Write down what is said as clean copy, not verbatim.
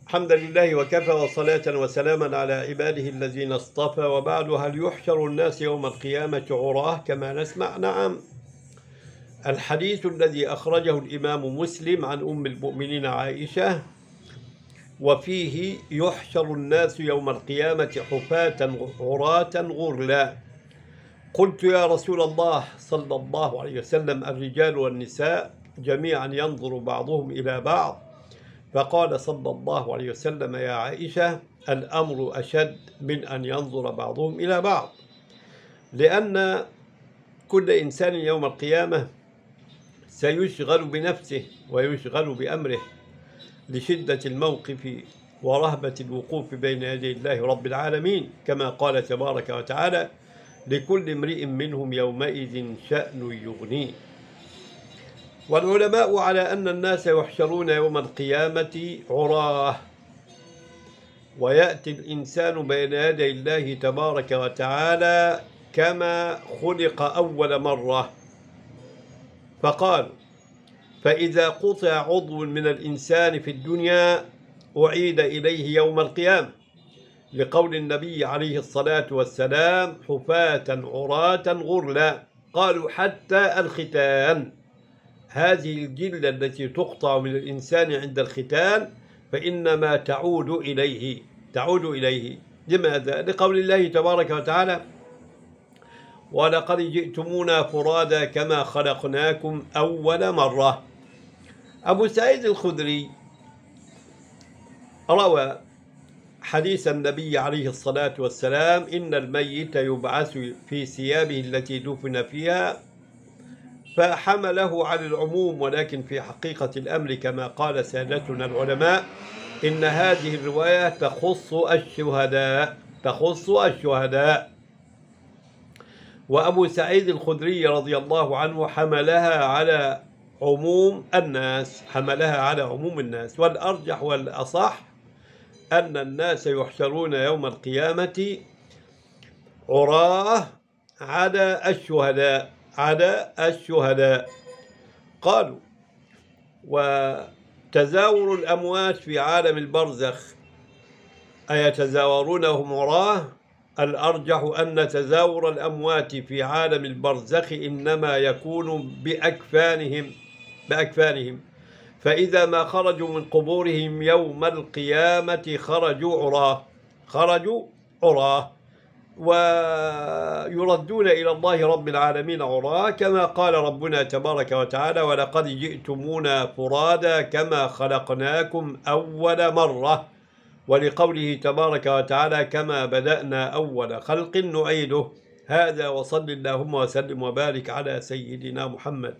الحمد لله وكفى وصلاة وسلاما على عباده الذين اصطفى، وبعد. هل يحشر الناس يوم القيامة عراه كما نسمع؟ نعم. الحديث الذي أخرجه الإمام مسلم عن أم المؤمنين عائشة، وفيه يحشر الناس يوم القيامة حفاة عراة غرلا. قلت يا رسول الله صلى الله عليه وسلم: الرجال والنساء جميعا ينظر بعضهم إلى بعض؟ فقال صلى الله عليه وسلم: يا عائشة، الأمر أشد من أن ينظر بعضهم إلى بعض، لأن كل إنسان يوم القيامة سيشغل بنفسه ويشغل بأمره لشدة الموقف ورهبة الوقوف بين يدي الله رب العالمين، كما قال تبارك وتعالى: لكل امرئ منهم يومئذ شأن يغنيه. والعلماء على أن الناس يحشرون يوم القيامة عراه، ويأتي الإنسان بين يدي الله تبارك وتعالى كما خلق أول مرة. فقال: فإذا قطع عضو من الإنسان في الدنيا أعيد إليه يوم القيامة، لقول النبي عليه الصلاة والسلام: حفاة عراة غرلا. قالوا: حتى الختان، هذه الجلة التي تقطع من الإنسان عند الختان فإنما تعود إليه. لماذا؟ لقول الله تبارك وتعالى: ولقد جئتمونا فرادا كما خلقناكم أول مرة. أبو سعيد الخدري روى حديث النبي عليه الصلاة والسلام: إن الميت يبعث في ثيابه التي دفن فيها، فحمله على العموم، ولكن في حقيقة الأمر كما قال سادتنا العلماء إن هذه الرواية تخص الشهداء. وأبو سعيد الخدري رضي الله عنه حملها على عموم الناس، والأرجح والأصح أن الناس يحشرون يوم القيامة عراه عدا الشهداء. قالوا: وتزاور الأموات في عالم البرزخ أيتزاورون وهم عراه؟ الأرجح أن تزاور الأموات في عالم البرزخ إنما يكون بأكفانهم، فإذا ما خرجوا من قبورهم يوم القيامة خرجوا عراه ويردون إلى الله رب العالمين عراه، كما قال ربنا تبارك وتعالى: ولقد جئتمونا فرادا كما خلقناكم أول مرة، ولقوله تبارك وتعالى: كما بدأنا أول خلق نعيده. هذا، وصل اللهم وسلم وبارك على سيدنا محمد.